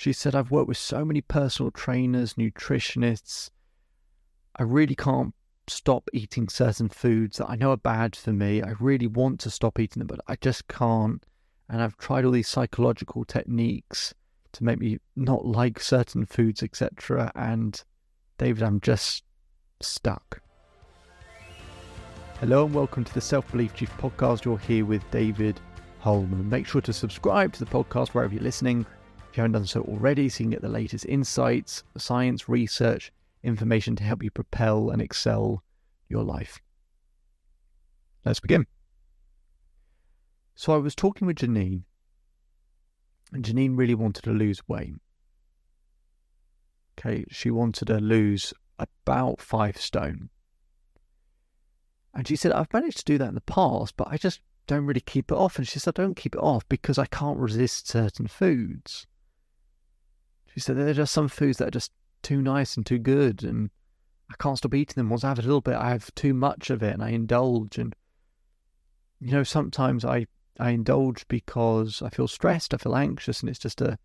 She said, I've worked with so many personal trainers, nutritionists. I really can't stop eating certain foods that I know are bad for me. I really want to stop eating them, but I just can't. And I've tried all these psychological techniques to make me not like certain foods, etc. And David, I'm just stuck. Hello and welcome to the Self-Belief Chief podcast. You're here with David Holman. Make sure to subscribe to the podcast wherever you're listening if you haven't done so already, so you can get the latest insights, science, research, information to help you propel and excel your life. Let's begin. So I was talking with Janine, and Janine really wanted to lose weight. Okay, she wanted to lose about 5 stone. And she said, I've managed to do that in the past, but I just don't really keep it off. And she said, I don't keep it off because I can't resist certain foods. She said, there are just some foods that are just too nice and too good, and I can't stop eating them. Once I have a little bit, I have too much of it, and I indulge. And, sometimes I indulge because I feel stressed, I feel anxious, and it's just a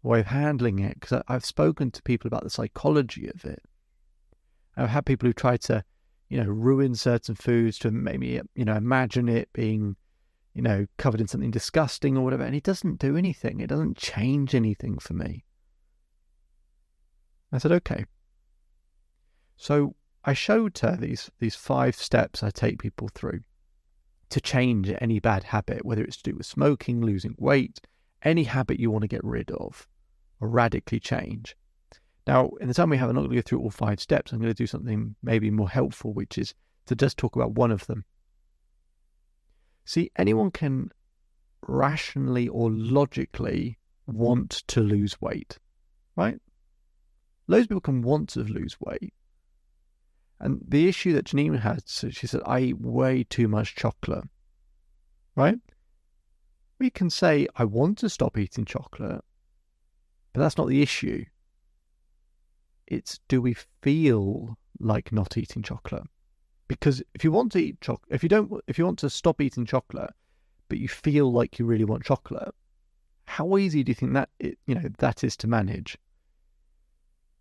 way of handling it. Because I've spoken to people about the psychology of it. I've had people who try to ruin certain foods to maybe, imagine it being, covered in something disgusting or whatever. And it doesn't do anything. It doesn't change anything for me. I said, okay. So I showed her these 5 steps I take people through to change any bad habit, whether it's to do with smoking, losing weight, any habit you want to get rid of or radically change. Now, in the time we have, I'm not going to go through all 5 steps. I'm going to do something maybe more helpful, which is to just talk about one of them. See, anyone can rationally or logically want to lose weight, right? Loads of people can want to lose weight. And the issue that Janine had, so she said, I eat way too much chocolate, right? We can say, I want to stop eating chocolate, but that's not the issue. It's, do we feel like not eating chocolate? Because if you want to eat chocolate, if you want to stop eating chocolate, but you feel like you really want chocolate, how easy do you think that is to manage?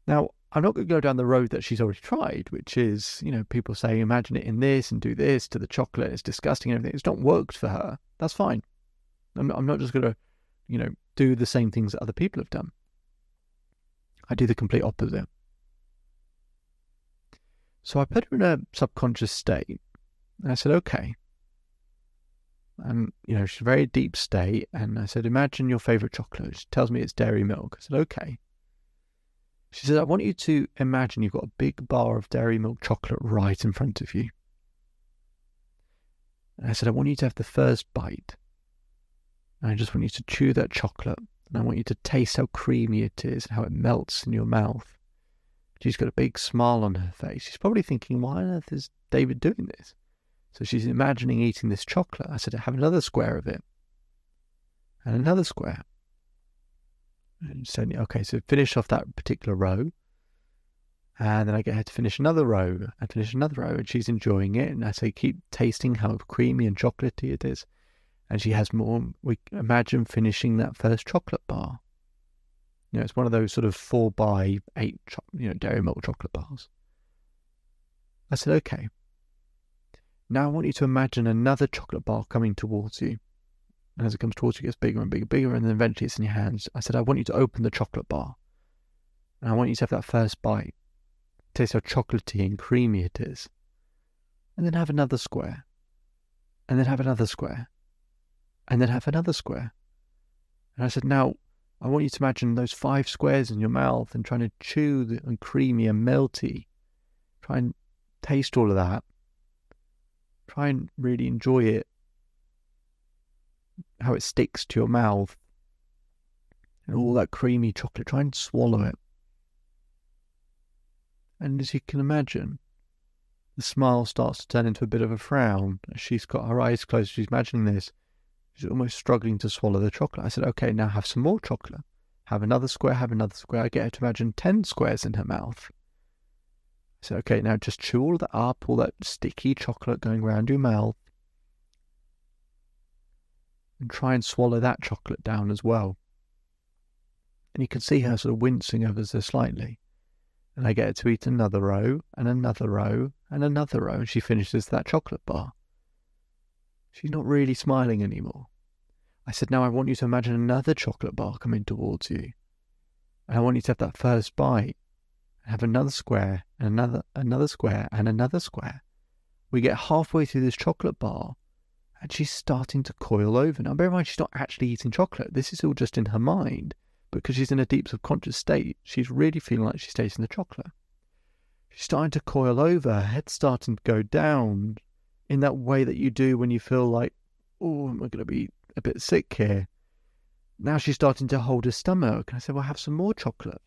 Now, I'm not going to go down the road that she's already tried, which is, people say, imagine it in this and do this to the chocolate. It's disgusting and everything. It's not worked for her. That's fine. I'm not just going to, do the same things that other people have done. I do the complete opposite. So I put her in a subconscious state. And I said, okay. And, she's a very deep state. And I said, imagine your favorite chocolate. She tells me it's dairy milk. I said, okay. She said, I want you to imagine you've got a big bar of dairy milk chocolate right in front of you. And I said, I want you to have the first bite. And I just want you to chew that chocolate. And I want you to taste how creamy it is and how it melts in your mouth. She's got a big smile on her face. She's probably thinking, why on earth is David doing this? So she's imagining eating this chocolate. I said, have another square of it. And another square. And said, okay, so finish off that particular row. And then I get her to finish another row and finish another row. And she's enjoying it. And I say, keep tasting how creamy and chocolatey it is. And she has more. We imagine finishing that first chocolate bar. It's one of those sort of 4x8, dairy milk chocolate bars. I said, okay. Now I want you to imagine another chocolate bar coming towards you. And as it comes towards you, it gets bigger and bigger, bigger, and then eventually it's in your hands. I said, I want you to open the chocolate bar. And I want you to have that first bite. Taste how chocolatey and creamy it is. And then have another square. And then have another square. And then have another square. And I said, now, I want you to imagine those 5 squares in your mouth and trying to chew and creamy and melty. Try and taste all of that. Try and really enjoy it. How it sticks to your mouth. And all that creamy chocolate. Try and swallow it. And as you can imagine, the smile starts to turn into a bit of a frown. She's got her eyes closed. She's imagining this. She's almost struggling to swallow the chocolate. I said, okay, now have some more chocolate. Have another square, have another square. I get her to imagine 10 squares in her mouth. I said, okay, now just chew all that up, all that sticky chocolate going around your mouth. And try and swallow that chocolate down as well. And you can see her sort of wincing ever so slightly. And I get her to eat another row and another row and another row, and she finishes that chocolate bar. She's not really smiling anymore. I said, now I want you to imagine another chocolate bar coming towards you. And I want you to have that first bite, and have another square, and another square, and another square. We get halfway through this chocolate bar, and she's starting to coil over. Now, bear in mind, she's not actually eating chocolate. This is all just in her mind. Because she's in a deep subconscious state, she's really feeling like she's tasting the chocolate. She's starting to coil over, her head's starting to go down in that way that you do when you feel like, oh, am I going to be a bit sick here? Now she's starting to hold her stomach. And I said, well, have some more chocolate.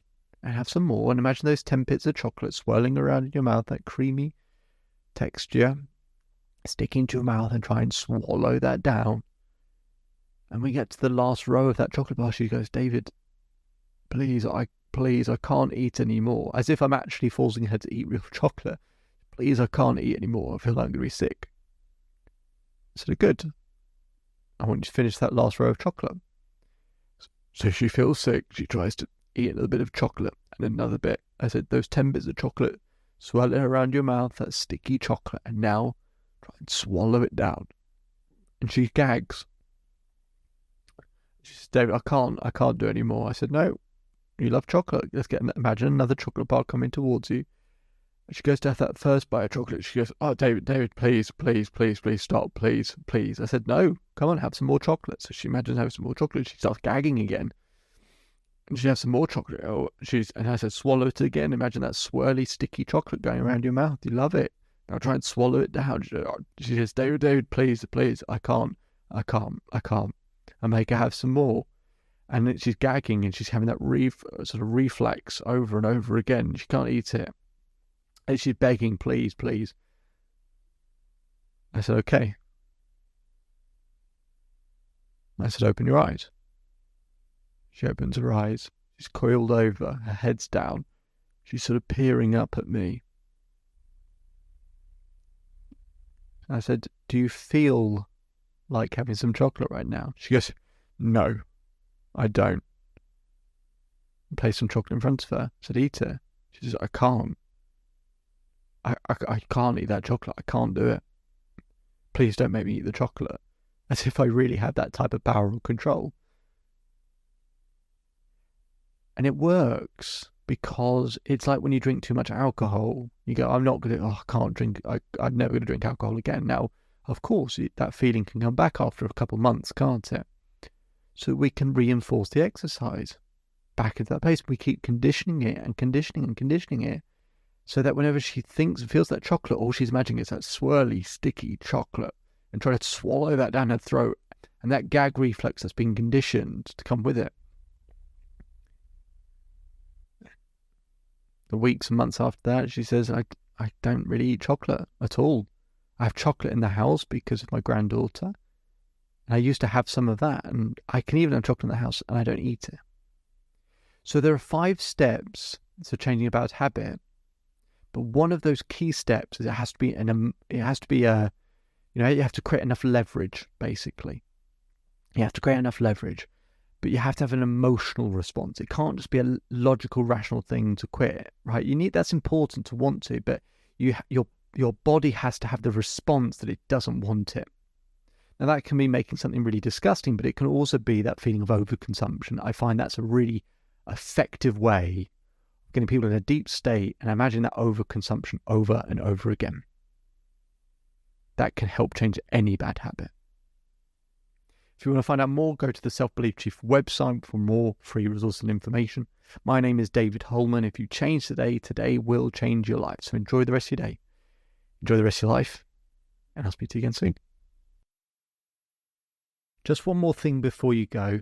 And have some more. And imagine those 10 bits of chocolate swirling around in your mouth, that creamy texture, sticking to your mouth, and try and swallow that down. And we get to the last row of that chocolate bar. She goes, David, please, I can't eat anymore. As if I'm actually forcing her to eat real chocolate. Please, I can't eat anymore. I feel like I'm going to be sick. I said, good. I want you to finish that last row of chocolate. So she feels sick. She tries to eat a little bit of chocolate and another bit. I said, those 10 bits of chocolate, swirl it around your mouth, that sticky chocolate, and now try and swallow it down. And she gags. She says, David, I can't do any more. I said, no, you love chocolate. Let's imagine another chocolate bar coming towards you. And she goes to have that first bite of chocolate. She goes, oh, David, please, stop, please. I said, no, come on, have some more chocolate. So she imagines having some more chocolate. She starts gagging again. And she has some more chocolate. And I said, swallow it again. Imagine that swirly, sticky chocolate going around your mouth. You love it. Now try and swallow it down. She says, David, please, I can't. I make her have some more. And then she's gagging and she's having that sort of reflex over and over again. She can't eat it. And she's begging, please. I said, okay. I said, open your eyes. She opens her eyes. She's coiled over. Her head's down. She's sort of peering up at me. I said, do you feel like having some chocolate right now? She goes, no, I don't. I placed some chocolate in front of her. I said, eat it. She says, I can't. I can't eat that chocolate. I can't do it. Please don't make me eat the chocolate. As if I really had that type of power or control. And it works because it's like when you drink too much alcohol. You go, I'm I can't drink. I'm never going to drink alcohol again. Now, of course, that feeling can come back after a couple of months, can't it? So we can reinforce the exercise back into that place. We keep conditioning it and conditioning it. So that whenever she thinks and feels that chocolate, all she's imagining is that swirly, sticky chocolate and trying to swallow that down her throat. And that gag reflex that's been conditioned to come with it. The weeks and months after that, she says, I don't really eat chocolate at all. I have chocolate in the house because of my granddaughter. And I used to have some of that. And I can even have chocolate in the house and I don't eat it. So there are 5 steps to changing a bad habit. But one of those key steps is you have to create enough leverage, basically. You have to create enough leverage, but you have to have an emotional response. It can't just be a logical, rational thing to quit, right? That's important to want to, but your body has to have the response that it doesn't want it. Now that can be making something really disgusting, but it can also be that feeling of overconsumption. I find that's a really effective way getting people in a deep state and imagine that overconsumption over and over again. That can help change any bad habit. If you want to find out more, go to the Self-Belief Chief website for more free resources and information. My name is David Holman. If you change today will change your life. So enjoy the rest of your day. Enjoy the rest of your life. And I'll speak to you again soon. Just one more thing before you go.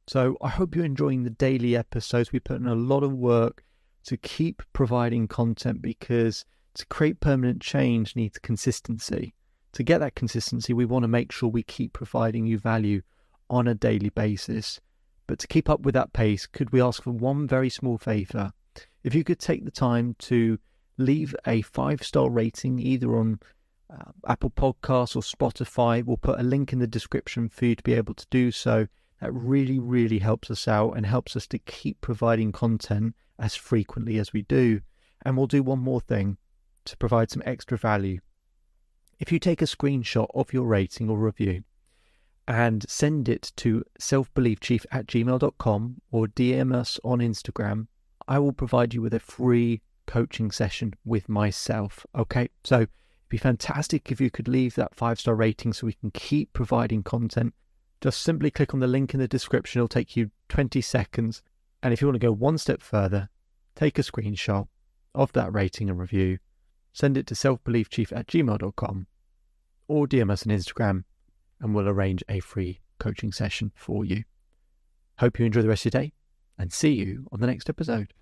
So I hope you're enjoying the daily episodes. We put in a lot of work to keep providing content because to create permanent change needs consistency. To get that consistency, we want to make sure we keep providing you value on a daily basis. But to keep up with that pace, could we ask for one very small favor? If you could take the time to leave a 5-star rating either on Apple Podcasts or Spotify. We'll put a link in the description for you to be able to do so. That really, really helps us out and helps us to keep providing content as frequently as we do. And we'll do one more thing to provide some extra value. If you take a screenshot of your rating or review and send it to selfbeliefchief@gmail.com or DM us on Instagram, I will provide you with a free coaching session with myself. Okay, so it'd be fantastic if you could leave that 5-star rating so we can keep providing content. Just simply click on the link in the description. It'll take you 20 seconds. And if you want to go one step further, take a screenshot of that rating and review, send it to selfbeliefchief@gmail.com or DM us on Instagram, and we'll arrange a free coaching session for you. Hope you enjoy the rest of your day, and see you on the next episode.